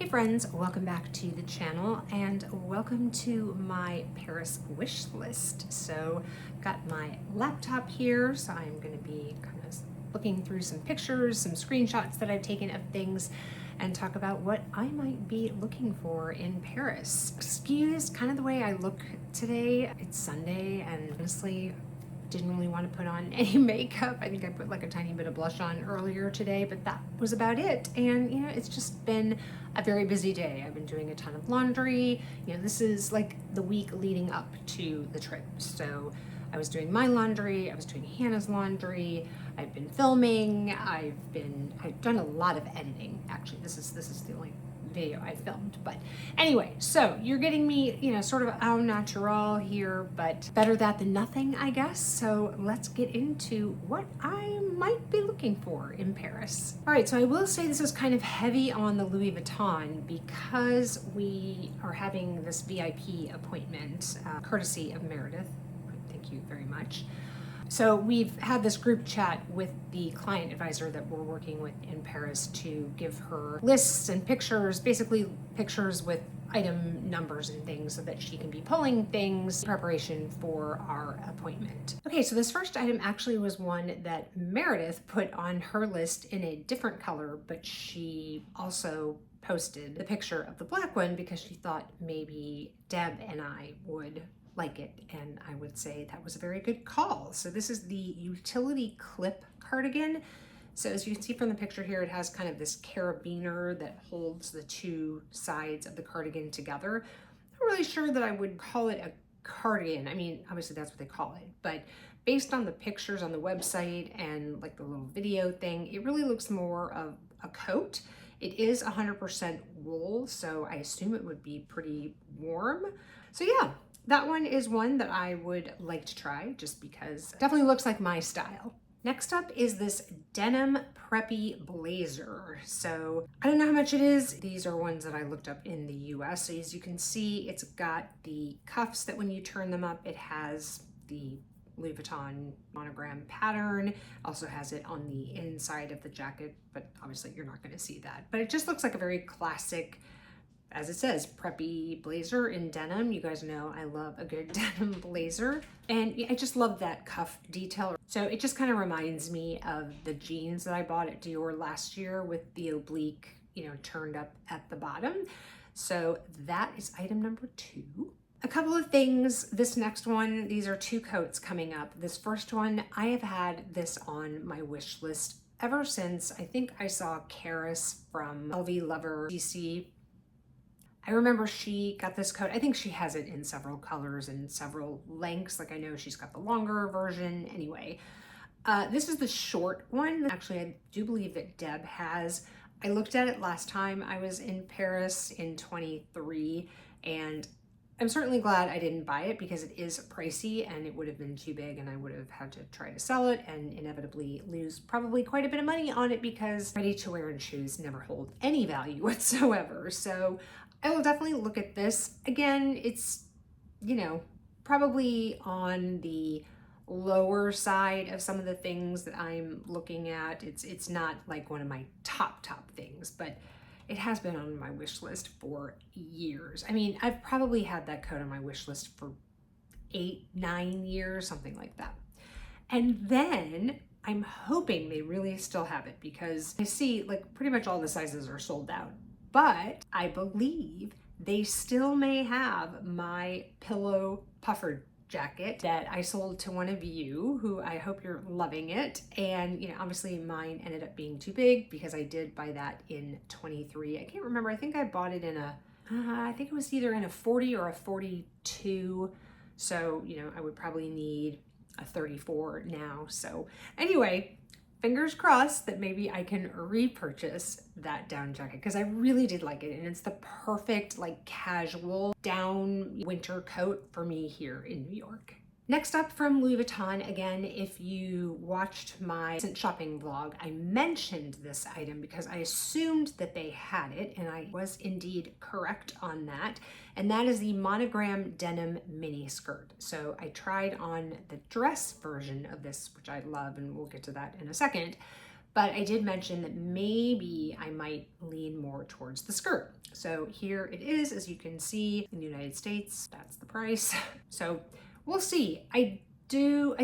Hey friends, welcome back to the channel and welcome to my Paris wish list. So got my laptop here, so I'm going to be kind of looking through some pictures, some screenshots that I've taken of things and talk about what I might be looking for in Paris. Excuse kind of the way I look today. It's Sunday and honestly didn't really want to put on any makeup. I think I put like a tiny bit of blush on earlier today, but that was about it. And you know, it's just been a very busy day. I've been doing a ton of laundry. You know, this is like the week leading up to the trip. So I was doing my laundry, I was doing Hannah's laundry, I've been filming, I've done a lot of editing. Actually, this is the only video I filmed, but anyway, so you're getting me, you know, sort of au naturel here, but better that than nothing, I guess. So let's get into what I might be looking for in Paris. All right, so I will say this is kind of heavy on the Louis Vuitton because we are having this VIP appointment, courtesy of Meredith. Thank you very much. So we've had this group chat with the client advisor that we're working with in Paris to give her lists and pictures, basically pictures with item numbers and things so that she can be pulling things in preparation for our appointment. Okay, so this first item actually was one that Meredith put on her list in a different color, but she also posted the picture of the black one because she thought maybe Deb and I would like it, and I would say that was a very good call. So this is the utility clip cardigan. So as you can see from the picture here, it has kind of this carabiner that holds the two sides of the cardigan together. I'm not really sure that I would call it a cardigan. I mean, obviously that's what they call it, but based on the pictures on the website and like the little video thing, it really looks more of a coat. It is 100% wool, so I assume it would be pretty warm. So yeah, that one is one that I would like to try just because it definitely looks like my style. Next up is this denim preppy blazer. So I don't know how much it is. These are ones that I looked up in the US. So as you can see, it's got the cuffs that when you turn them up, it has the Louis Vuitton monogram pattern. Also has it on the inside of the jacket, but obviously you're not going to see that. But it just looks like a very classic, as it says, preppy blazer in denim. You guys know I love a good denim blazer. And I just love that cuff detail. So it just kind of reminds me of the jeans that I bought at Dior last year with the oblique, you know, turned up at the bottom. So that is item number 2. A couple of things, this next one, these are 2 coats coming up. This first one, I have had this on my wish list ever since I think I saw Karis from LV Lover DC. I remember she got this coat. I think she has it in several colors and several lengths. Like I know she's got the longer version. Anyway, this is the short one. Actually, I do believe that Deb has. I looked at it last time I was in Paris in 23, and I'm certainly glad I didn't buy it because it is pricey and it would have been too big and I would have had to try to sell it and inevitably lose probably quite a bit of money on it because ready-to-wear and shoes never hold any value whatsoever. So I will definitely look at this. Again, it's, you know, probably on the lower side of some of the things that I'm looking at. It's not like one of my top things, but it has been on my wish list for years. I mean, I've probably had that coat on my wish list for 8-9 years, something like that. And then I'm hoping they really still have it because I see like pretty much all the sizes are sold out. But I believe they still may have my pillow puffer jacket that I sold to one of you, who I hope you're loving it. And you know, obviously mine ended up being too big because I did buy that in 23. I can't remember. I think I bought it in a, I think it was either in a 40 or a 42. So, you know, I would probably need a 34 now. So anyway, fingers crossed that maybe I can repurchase that down jacket because I really did like it, and it's the perfect like casual down winter coat for me here in New York. Next up from Louis Vuitton, again, if you watched my recent shopping vlog, I mentioned this item because I assumed that they had it, and I was indeed correct on that. And that is the monogram denim mini skirt. So I tried on the dress version of this, which I love, and we'll get to that in a second. But I did mention that maybe I might lean more towards the skirt. So here it is, as you can see, in the United States, that's the price. So we'll see. I do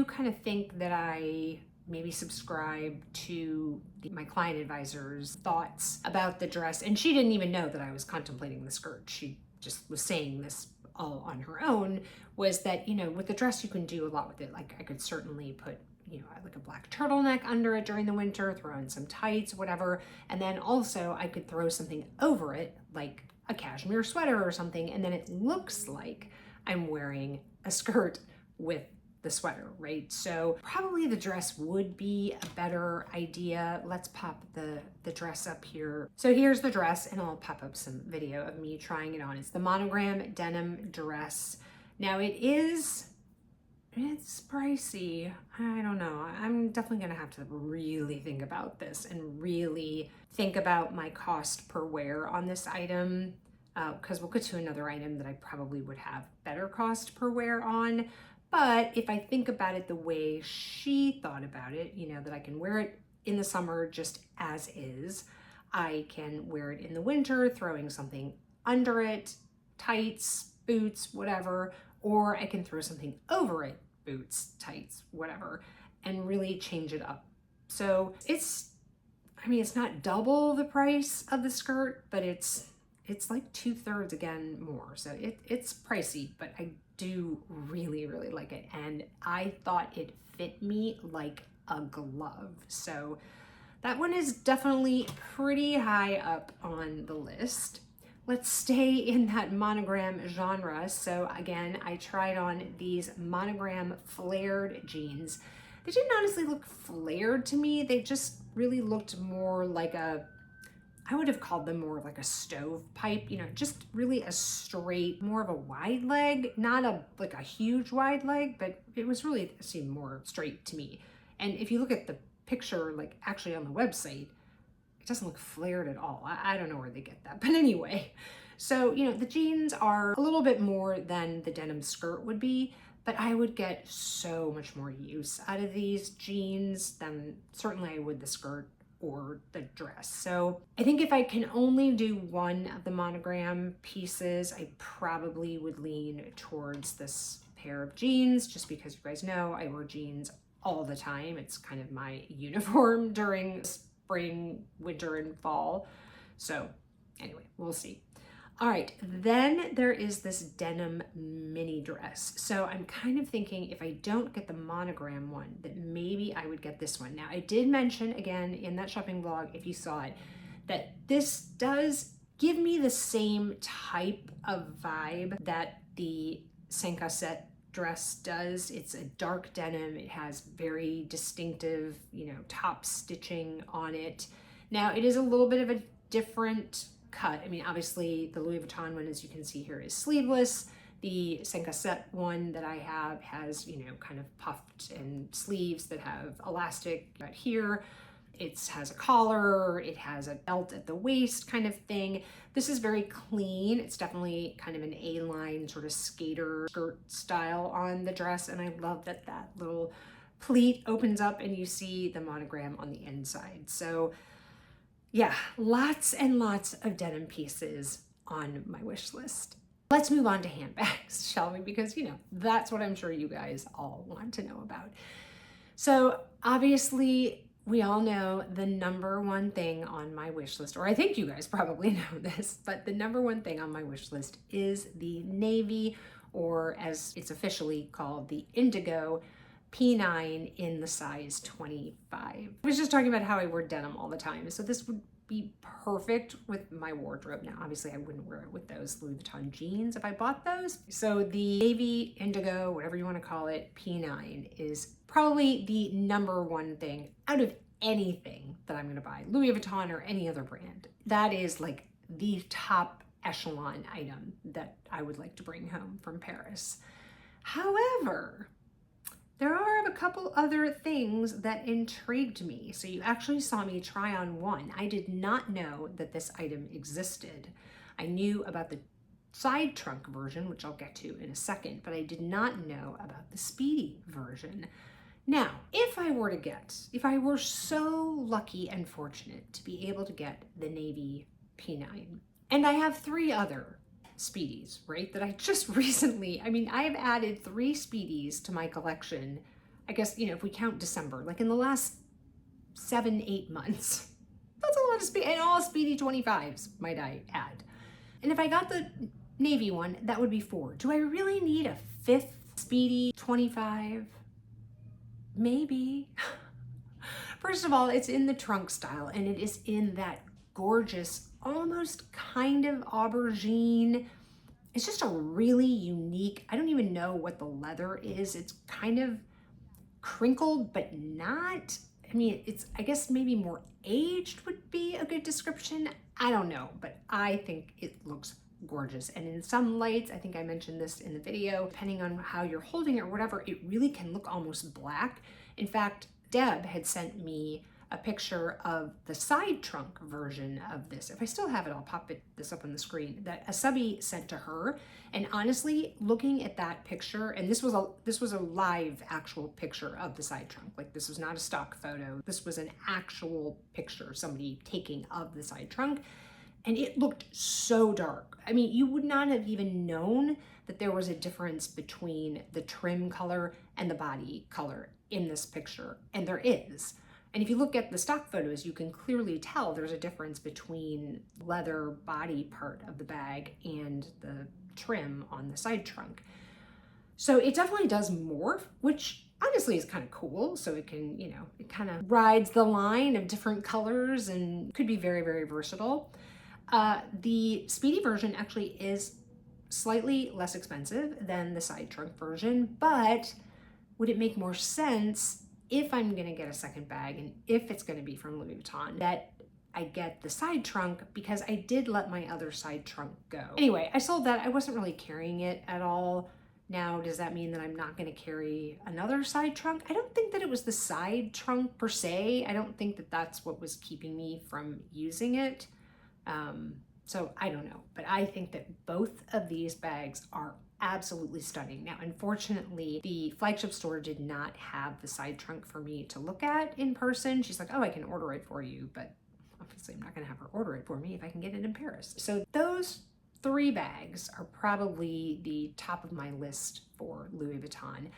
kind of think that I maybe subscribe to my client advisor's thoughts about the dress. And she didn't even know that I was contemplating the skirt. She just was saying this all on her own, was that, you know, with the dress, you can do a lot with it. Like I could certainly put, you know, like a black turtleneck under it during the winter, throw in some tights, whatever. And then also I could throw something over it, like a cashmere sweater or something. And then it looks like I'm wearing a skirt with the sweater, right? So probably the dress would be a better idea. Let's pop the dress up here. So here's the dress, and I'll pop up some video of me trying it on. It's the monogram denim dress. Now it's pricey. I don't know. I'm definitely gonna have to really think about this and really think about my cost per wear on this item, because we'll get to another item that I probably would have better cost per wear on. But if I think about it the way she thought about it, you know, that I can wear it in the summer just as is, I can wear it in the winter, throwing something under it, tights, boots, whatever, or I can throw something over it, boots, tights, whatever, and really change it up. So it's not double the price of the skirt, but it's like 2/3 again more. So it's pricey, but I do really, really like it. And I thought it fit me like a glove. So that one is definitely pretty high up on the list. Let's stay in that monogram genre. So again, I tried on these monogram flared jeans. They didn't honestly look flared to me. They just really looked more like I would have called them more like a stovepipe, you know, just really a straight, more of a wide leg, not like a huge wide leg, but it seemed more straight to me. And if you look at the picture, like actually on the website, it doesn't look flared at all. I don't know where they get that, but anyway. So, you know, the jeans are a little bit more than the denim skirt would be, but I would get so much more use out of these jeans than certainly I would the skirt or the dress. So I think if I can only do one of the monogram pieces, I probably would lean towards this pair of jeans, just because you guys know I wear jeans all the time. It's kind of my uniform during spring, winter, and fall. So anyway, we'll see. All right, then there is this denim mini dress. So I'm kind of thinking if I don't get the monogram one, that maybe I would get this one. Now I did mention again in that shopping blog, if you saw it, that this does give me the same type of vibe that the 5 cassette dress does. It's a dark denim. It has very distinctive, you know, top stitching on it. Now it is a little bit of a different cut. I mean, obviously the Louis Vuitton one, as you can see here, is sleeveless. The 5 cassette one that I have has, you know, kind of puffed and sleeves that have elastic right here. It has a collar, it has a belt at the waist kind of thing. This is very clean. It's definitely kind of an A-line sort of skater skirt style on the dress. And I love that that little pleat opens up and you see the monogram on the inside. So yeah, lots and lots of denim pieces on my wish list. Let's move on to handbags, shall we? Because, you know, that's what I'm sure you guys all want to know about. So obviously, we all know the number one thing on my wish list, or I think you guys probably know this, but the number one thing on my wish list is the navy, or as it's officially called, the indigo P9 in the size 25. I was just talking about how I wear denim all the time, so this would be perfect with my wardrobe. Now, obviously I wouldn't wear it with those Louis Vuitton jeans if I bought those. So the navy, indigo, whatever you want to call it, P9 is probably the number one thing out of anything that I'm going to buy, Louis Vuitton or any other brand. That is like the top echelon item that I would like to bring home from Paris. However, there are a couple other things that intrigued me. So you actually saw me try on one. I did not know that this item existed. I knew about the side trunk version, which I'll get to in a second, but I did not know about the speedy version. Now, if I were so lucky and fortunate to be able to get the navy P9, and I have 3 other Speedies, right, that I just recently, I've added 3 Speedies to my collection, I guess, if we count December, like in the last 7-8 months. That's a lot of speed, and all Speedy 25s, might I add. And if I got the navy one, that would be 4. Do I really need a 5th Speedy 25? Maybe. First of all, it's in the trunk style, and it is in that gorgeous, almost kind of aubergine. It's just a really unique, I don't even know what the leather is. It's kind of crinkled, but not. It's, I guess maybe more aged would be a good description. I don't know, but I think it looks gorgeous. And in some lights, I think I mentioned this in the video, depending on how you're holding it or whatever, it really can look almost black. In fact, Deb had sent me a picture of the side trunk version of this. If I still have it, I'll pop this up on the screen, that a subby sent to her. And honestly, looking at that picture, and this was a live actual picture of the side trunk. Like, this was not a stock photo. This was an actual picture somebody taking of the side trunk. And it looked so dark. You would not have even known that there was a difference between the trim color and the body color in this picture. And there is. And if you look at the stock photos, you can clearly tell there's a difference between leather body part of the bag and the trim on the side trunk. So it definitely does morph, which honestly is kind of cool. So it can, it kind of rides the line of different colors and could be very, very versatile. The Speedy version actually is slightly less expensive than the side trunk version, but would it make more sense if I'm gonna get a second bag, and if it's gonna be from Louis Vuitton, that I get the side trunk, because I did let my other side trunk go. Anyway, I sold that. I wasn't really carrying it at all. Now, does that mean that I'm not gonna carry another side trunk? I don't think that it was the side trunk per se. I don't think that that's what was keeping me from using it. So I don't know, but I think that both of these bags are absolutely stunning. Now, unfortunately, the flagship store did not have the side trunk for me to look at in person. She's like, oh, I can order it for you, but obviously I'm not gonna have her order it for me if I can get it in Paris. So those 3 bags are probably the top of my list for Louis Vuitton.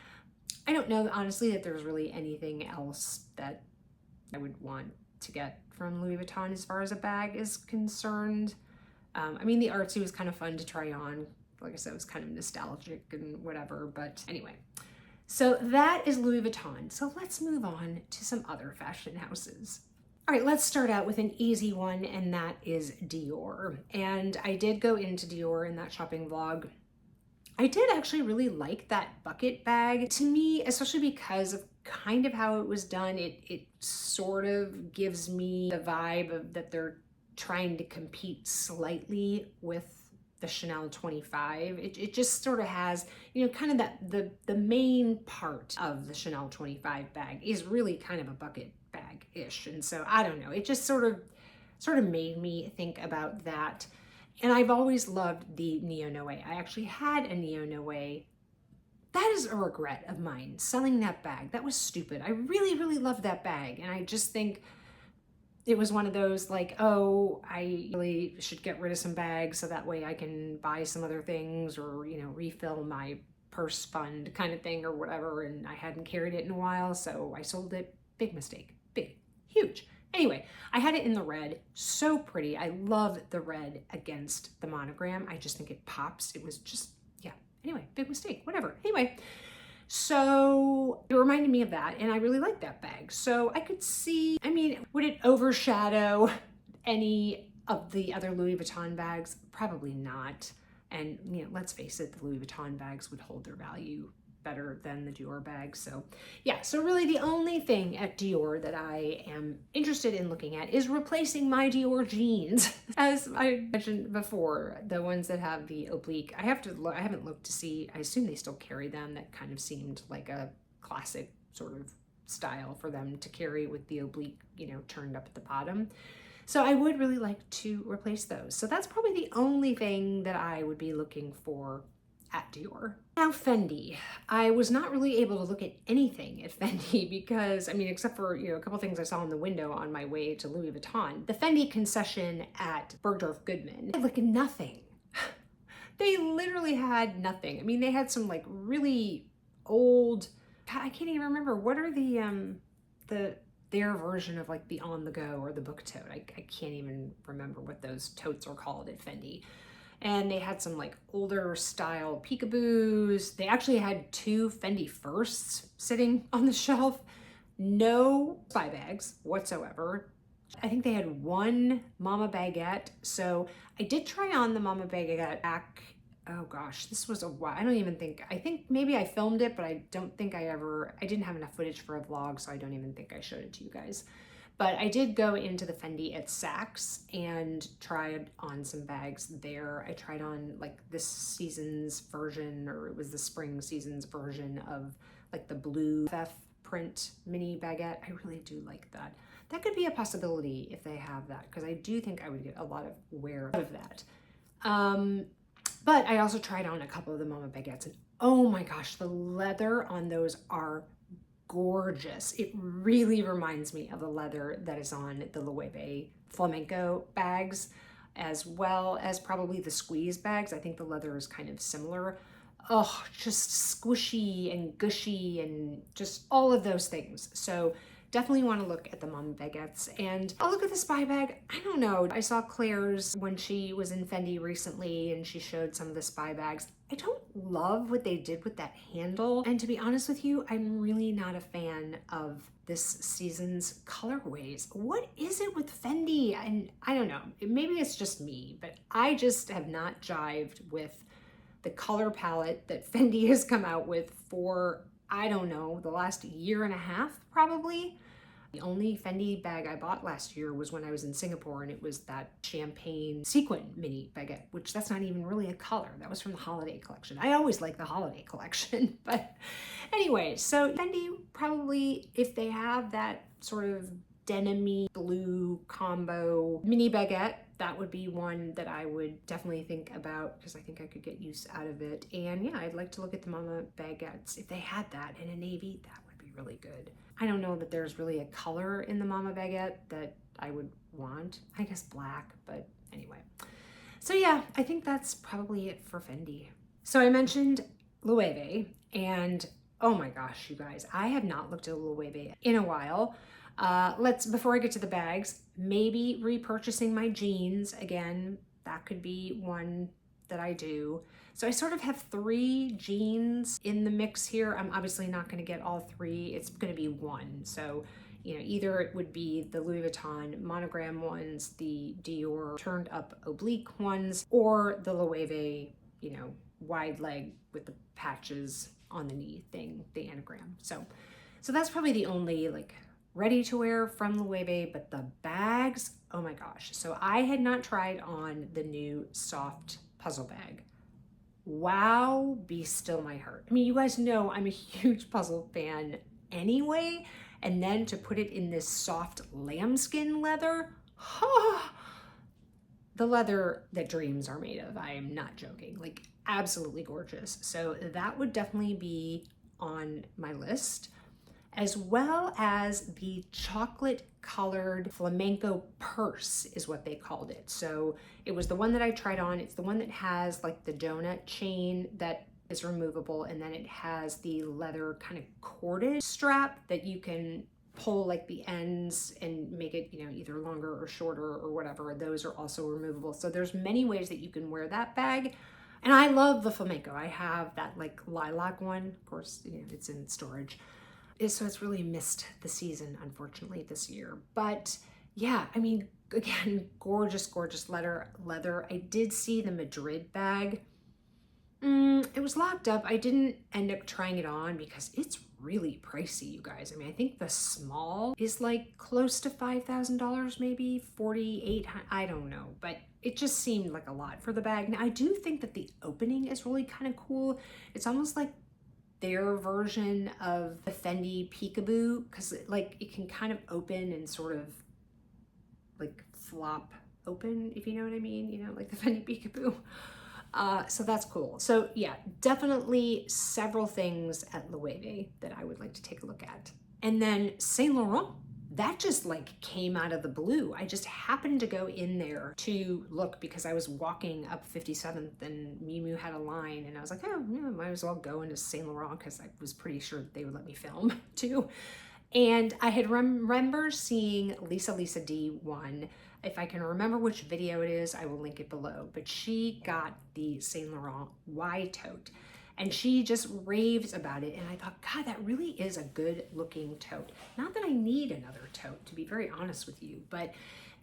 I don't know, honestly, that there's really anything else that I would want to get from Louis Vuitton as far as a bag is concerned. The artsy was kind of fun to try on. Like I said, it was kind of nostalgic and whatever, but anyway. So that is Louis Vuitton. So let's move on to some other fashion houses. All right, let's start out with an easy one, and that is Dior. And I did go into Dior in that shopping vlog. I did actually really like that bucket bag. To me, especially because of kind of how it was done, it sort of gives me the vibe of that they're trying to compete slightly with the Chanel 25. It just sort of has, kind of that the main part of the Chanel 25 bag is really kind of a bucket bag-ish. And so I don't know, it just sort of made me think about that. And I've always loved the Neo Noe. I actually had a Neo Noe. That is a regret of mine, selling that bag. That was stupid. I really, really loved that bag. And I just think it was one of those like, oh, I really should get rid of some bags so that way I can buy some other things or, refill my purse fund kind of thing or whatever. And I hadn't carried it in a while, so I sold it. Big mistake. Big, huge. Anyway, I had it in the red. So pretty. I love the red against the monogram. I just think it pops. It was just, yeah. Anyway, big mistake. Whatever. Anyway. So it reminded me of that, and I really like that bag. So I could see, would it overshadow any of the other Louis Vuitton bags? Probably not. And, let's face it, the Louis Vuitton bags would hold their value better than the Dior bags. So yeah, so really the only thing at Dior that I am interested in looking at is replacing my Dior jeans. As I mentioned before, the ones that have the oblique, I haven't looked to see, I assume they still carry them. That kind of seemed like a classic sort of style for them to carry with the oblique, turned up at the bottom. So I would really like to replace those. So that's probably the only thing that I would be looking for at Dior. Now Fendi. I was not really able to look at anything at Fendi because, I mean, except for, a couple things I saw in the window on my way to Louis Vuitton. The Fendi concession at Bergdorf Goodman, I looked at nothing. They literally had nothing. I mean, they had some like really old, God, I can't even remember. What are their version of like the on the go or the book tote? I can't even remember what those totes are called at Fendi. And they had some like older style peekaboos. They actually had 2 Fendi Firsts sitting on the shelf. No spy bags whatsoever. I think they had 1 Mama Baguette. So I did try on the Mama Baguette back, oh gosh, this was a while. I think maybe I filmed it, but I don't think I didn't have enough footage for a vlog, so I don't even think I showed it to you guys. But I did go into the Fendi at Saks and tried on some bags there. I tried on like this season's version, or it was the spring season's version of like the blue FF print mini baguette. I really do like that. That could be a possibility if they have that, because I do think I would get a lot of wear out of that. But I also tried on a couple of the Mama Baguettes, and oh my gosh, the leather on those are gorgeous. It really reminds me of the leather that is on the Loewe flamenco bags, as well as probably the squeeze bags. I think the leather is kind of similar. Oh, just squishy and gushy and just all of those things. So definitely want to look at the Mama Baguettes. And I'll look at the spy bag. I don't know. I saw Claire's when she was in Fendi recently and she showed some of the spy bags. I don't love what they did with that handle. And to be honest with you, I'm really not a fan of this season's colorways. What is it with Fendi? And I don't know. Maybe it's just me, but I just have not jived with the color palette that Fendi has come out with for, I don't know, the last year and a half probably. The only Fendi bag I bought last year was when I was in Singapore, and it was that champagne sequin mini baguette, which that's not even really a color. That was from the holiday collection. I always like the holiday collection, but anyway, so Fendi probably, if they have that sort of denim-y blue combo mini baguette, that would be one that I would definitely think about, because I think I could get use out of it. And yeah, I'd like to look at the Mama Baguettes. If they had that in a navy, that would be really good. I don't know that there's really a color in the Mama Baguette that I would want. I guess black, but anyway. So yeah, I think that's probably it for Fendi. So I mentioned Loewe, and oh my gosh, you guys, I have not looked at Loewe in a while. Before I get to the bags, maybe repurchasing my jeans again. That could be one that I do. So I sort of have 3 jeans in the mix here. I'm obviously not going to get all 3. It's going to be one. So, either it would be the Louis Vuitton monogram ones, the Dior turned up oblique ones, or the Loewe, wide leg with the patches on the knee thing, the anagram. So that's probably the only ready to wear from Loewe, but the bags, oh my gosh. So I had not tried on the new soft puzzle bag. Wow, be still my heart. I mean, you guys know I'm a huge puzzle fan anyway, and then to put it in this soft lambskin leather, the leather that dreams are made of. I am not joking, absolutely gorgeous. So that would definitely be on my list, as well as the chocolate colored flamenco purse is what they called it. So it was the one that I tried on. It's the one that has the donut chain that is removable, and then it has the leather kind of corded strap that you can pull the ends and make it, either longer or shorter or whatever. Those are also removable. So there's many ways that you can wear that bag. And I love the flamenco. I have that lilac one. Of course, it's in storage. So it's really missed the season, unfortunately, this year. But yeah, I mean, again, gorgeous, gorgeous leather. I did see the Madrid bag. It was locked up. I didn't end up trying it on because it's really pricey, you guys. I mean, I think the small is close to $5,000, maybe $4,800. I don't know, but it just seemed like a lot for the bag. Now, I do think that the opening is really kind of cool. It's almost like their version of the Fendi peekaboo, because it can kind of open and sort of flop open, if you know what I mean, like the Fendi peekaboo. So that's cool. So yeah, definitely several things at Loewe that I would like to take a look at. And then Saint Laurent, that just like came out of the blue. I just happened to go in there to look because I was walking up 57th and Miu Miu had a line and I was like, oh, yeah, might as well go into Saint Laurent because I was pretty sure that they would let me film too. And I had remember seeing Lisa D one. If I can remember which video it is, I will link it below. But she got the Saint Laurent Y tote and she just raves about it. And I thought, God, that really is a good looking tote. Not that I need another tote, to be very honest with you. But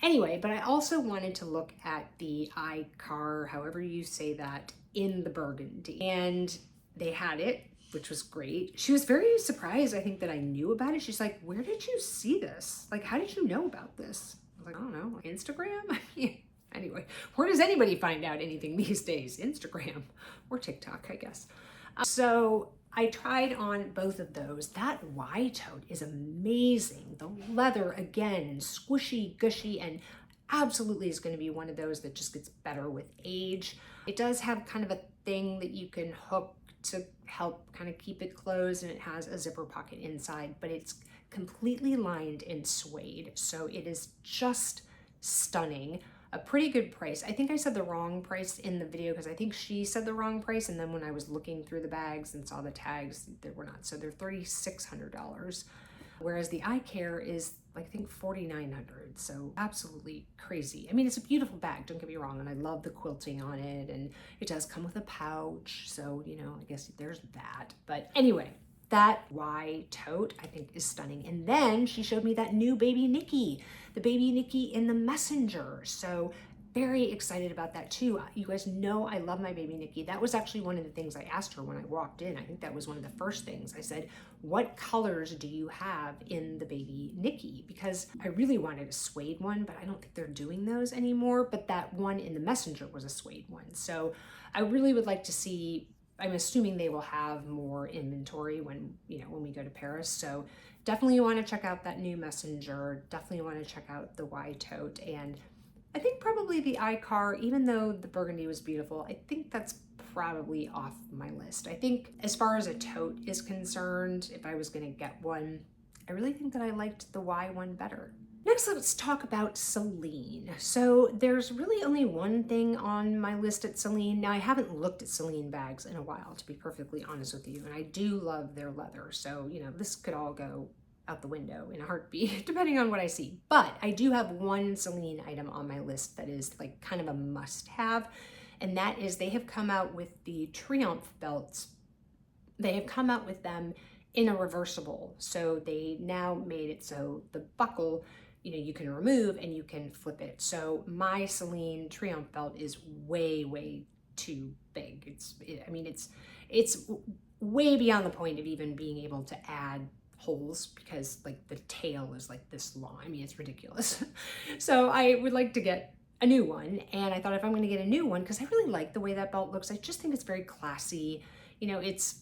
anyway, but I also wanted to look at the iCar, however you say that, in the burgundy. And they had it, which was great. She was very surprised, I think, that I knew about it. She's like, where did you see this? Like, how did you know about this? I was like, I don't know, Instagram? Anyway, where does anybody find out anything these days? Instagram or TikTok, I guess. So I tried on both of those. That Y tote is amazing. The leather, again, squishy, gushy, and absolutely is going to be one of those that just gets better with age. It does have kind of a thing that you can hook to help kind of keep it closed, and it has a zipper pocket inside, but it's completely lined in suede. So it is just stunning. A pretty good price. I think I said the wrong price in the video because I think she said the wrong price, and then when I was looking through the bags and saw the tags, they were not. So they're $3,600, whereas the eye care is like, I think $4,900. So absolutely crazy. I mean, it's a beautiful bag, don't get me wrong, and I love the quilting on it, and it does come with a pouch, so you know, I guess there's that. But anyway, that Y tote I think is stunning. And then she showed me that new baby Nikki, the baby Nikki in the messenger. So very excited about that too. You guys know I love my baby Nikki. That was actually one of the things I asked her when I walked in. I think that was one of the first things I said, what colors do you have in the baby Nikki? Because I really wanted a suede one, but I don't think they're doing those anymore. But that one in the messenger was a suede one. So I really would like to see, I'm assuming they will have more inventory when, you know, when we go to Paris. So definitely want to check out that new messenger. Definitely want to check out the Y tote. And I think probably the iCar, even though the burgundy was beautiful, I think that's probably off my list. I think as far as a tote is concerned, if I was going to get one, I really think that I liked the Y one better. Next, let's talk about Celine. So there's really only one thing on my list at Celine. Now, I haven't looked at Celine bags in a while, to be perfectly honest with you, and I do love their leather. So, you know, this could all go out the window in a heartbeat, depending on what I see. But I do have one Celine item on my list that is like kind of a must-have, and that is they have come out with the Triomphe belts. They have come out with them in a reversible. So they now made it so the buckle, you know, you can remove and you can flip it. So my Celine Triomphe belt is way, way too big. It's way beyond the point of even being able to add holes because like the tail is like this long. I mean, it's ridiculous. So I would like to get a new one. And I thought if I'm going to get a new one, because I really like the way that belt looks, I just think it's very classy. You know, it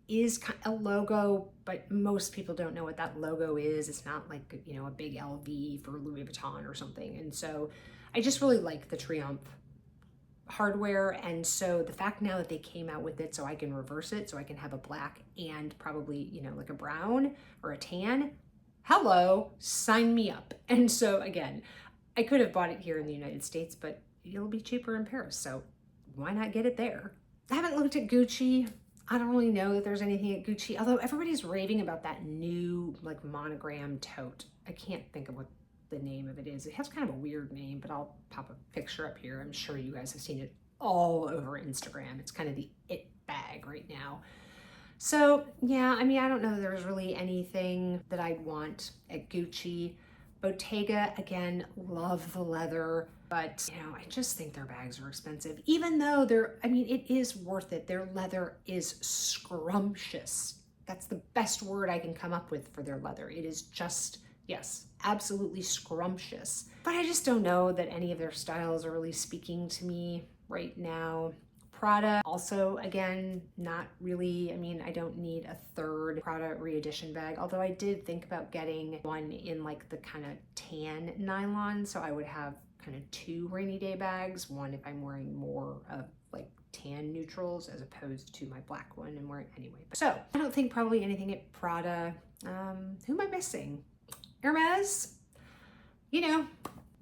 is a logo, but most people don't know what that logo is. It's not like, you know, a big LV for Louis Vuitton or something. And so I just really like the Triomphe hardware. And so the fact now that they came out with it so I can reverse it, so I can have a black and probably, you know, like a brown or a tan, hello, sign me up. And so again, I could have bought it here in the United States, but it'll be cheaper in Paris. So why not get it there? I haven't looked at Gucci. I don't really know that there's anything at Gucci, although everybody's raving about that new like monogram tote. I can't think of what the name of it is. It has kind of a weird name, but I'll pop a picture up here. I'm sure you guys have seen it all over Instagram. It's kind of the it bag right now. So yeah, I mean, I don't know that there's really anything that I'd want at Gucci. Bottega, again, love the leather, but you know, I just think their bags are expensive, even though I mean, it is worth it. Their leather is scrumptious. That's the best word I can come up with for their leather. It is just, yes, absolutely scrumptious. But I just don't know that any of their styles are really speaking to me right now. Prada, also, again, not really. I mean, I don't need a third Prada re-edition bag, although I did think about getting one in like the kind of tan nylon, so I would have kind of two rainy day bags, one if I'm wearing more of like tan neutrals as opposed to my black one and wearing anyway. So I don't think probably anything at Prada. Who am I missing? Hermes. You know,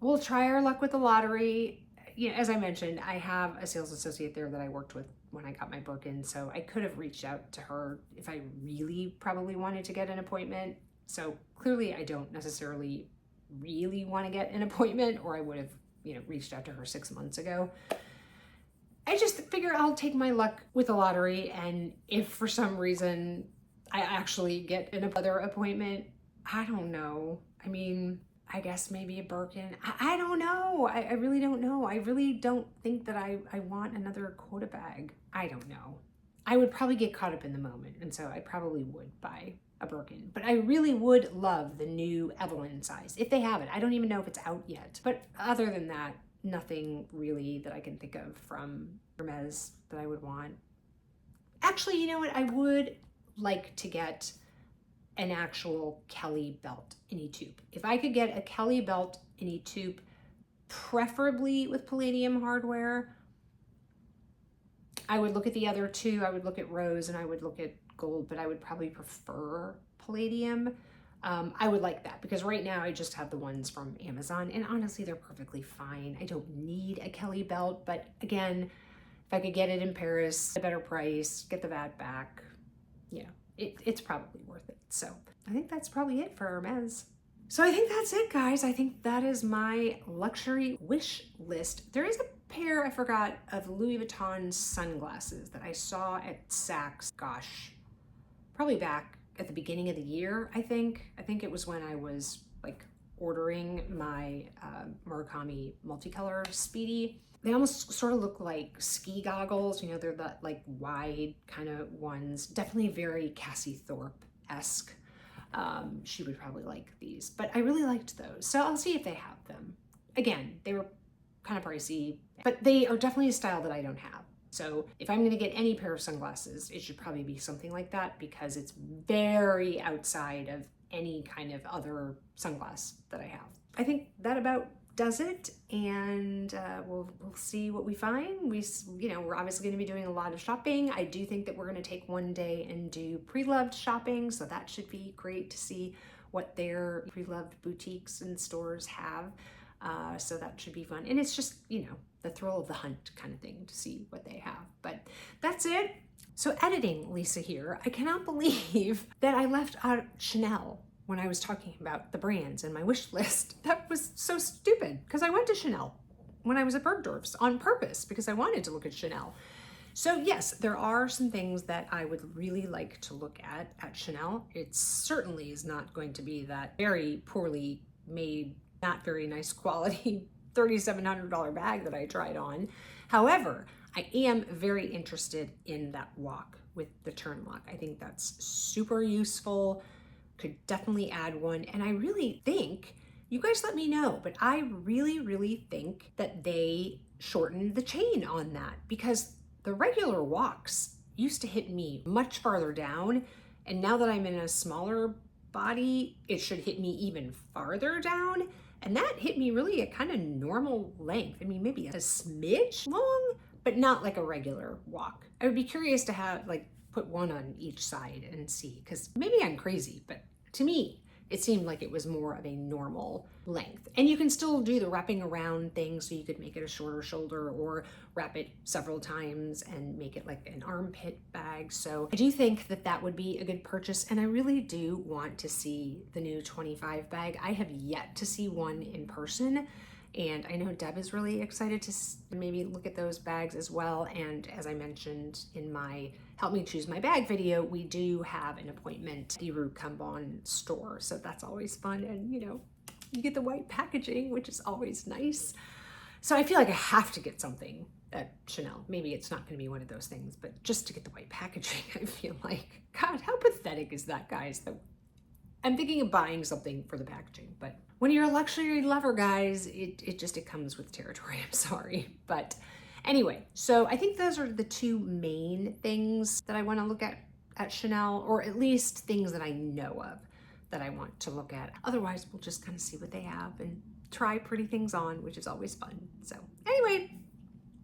we'll try our luck with the lottery. You know, as I mentioned, I have a sales associate there that I worked with when I got my Birkin, so I could have reached out to her if I really probably wanted to get an appointment. So clearly I don't necessarily really want to get an appointment, or I would have, you know, reached out to her 6 months ago. I just figure I'll take my luck with the lottery, and if for some reason I actually get another appointment, I don't know. I mean, I guess maybe a Birkin. I don't know. I really don't know. I really don't think that I want another quota bag. I don't know. I would probably get caught up in the moment, and so I probably would buy a Birkin. But I really would love the new Evelyn size, if they have it. I don't even know if it's out yet. But other than that, nothing really that I can think of from Hermes that I would want. Actually, you know what? I would like to get an actual Kelly belt in E-tube. If I could get a Kelly belt in E-tube, preferably with palladium hardware, I would look at the other two. I would look at rose and I would look at gold, but I would probably prefer palladium. I would like that because right now I just have the ones from Amazon, and honestly, they're perfectly fine. I don't need a Kelly belt, but again, if I could get it in Paris, a better price, get the VAT back, you know, it's probably worth it. So I think that's probably it for Hermes. So I think that's it, guys. I think that is my luxury wish list. There is a pair, I forgot, of Louis Vuitton sunglasses that I saw at Saks, gosh, probably back at the beginning of the year, I think. I think it was when I was like ordering my Murakami multicolor Speedy. They almost sort of look like ski goggles, you know, they're that like wide kind of ones. Definitely very Cassie Thorpe-esque. She would probably like these, but I really liked those. So I'll see if they have them. Again, they were kind of pricey, but they are definitely a style that I don't have. So if I'm gonna get any pair of sunglasses, it should probably be something like that because it's very outside of any kind of other sunglass that I have. I think that about does it, and we'll see what we find. We're obviously going to be doing a lot of shopping. I do think that we're going to take one day and do pre-loved shopping, so that should be great to see what their pre-loved boutiques and stores have. So that should be fun, and it's just, you know, the thrill of the hunt kind of thing to see what they have. But that's it. So editing Lisa here, I cannot believe that I left out Chanel when I was talking about the brands in my wish list. That was so stupid because I went to Chanel when I was at Bergdorf's on purpose because I wanted to look at Chanel. So yes, there are some things that I would really like to look at Chanel. It certainly is not going to be that very poorly made, not very nice quality $3,700 bag that I tried on. However, I am very interested in that lock with the turn lock. I think that's super useful. Could definitely add one. And I really think, you guys let me know, but I really think that they shortened the chain on that because the regular walks used to hit me much farther down. And now that I'm in a smaller body, it should hit me even farther down. And that hit me really at kind of normal length. I mean, maybe a smidge long, but not like a regular walk. I would be curious to have put one on each side and see, because maybe I'm crazy, but to me, it seemed like it was more of a normal length. And you can still do the wrapping around thing, so you could make it a shorter shoulder or wrap it several times and make it like an armpit bag. So I do think that that would be a good purchase, and I really do want to see the new 25 bag. I have yet to see one in person, and I know Deb is really excited to maybe look at those bags as well. And as I mentioned in my Help Me Choose My Bag video, we do have an appointment at the Rue Cambon store. So that's always fun. And you know, you get the white packaging, which is always nice. So I feel like I have to get something at Chanel. Maybe it's not going to be one of those things, but just to get the white packaging, I feel like, God, how pathetic is that, guys? I'm thinking of buying something for the packaging, but when you're a luxury lover, guys, it comes with territory. I'm sorry. But anyway, so I think those are the two main things that I want to look at Chanel, or at least things that I know of that I want to look at. Otherwise, we'll just kind of see what they have and try pretty things on, which is always fun. So anyway,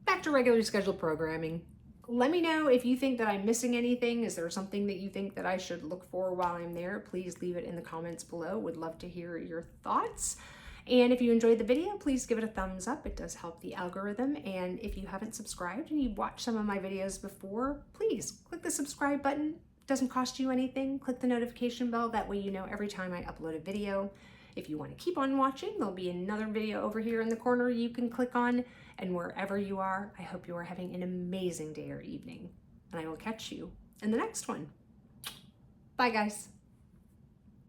back to regularly scheduled programming. let me know if you think that I'm missing anything. Is there something that you think that I should look for while I'm there? Please leave it in the comments below. Would love to hear your thoughts. And if you enjoyed the video, please give it a thumbs up. It does help the algorithm. And if you haven't subscribed and you've watched some of my videos before, please click the subscribe button. It doesn't cost you anything. Click the notification bell. That way you know every time I upload a video. If you want to keep on watching, there'll be another video over here in the corner you can click on. And wherever you are, I hope you are having an amazing day or evening. And I will catch you in the next one. Bye, guys.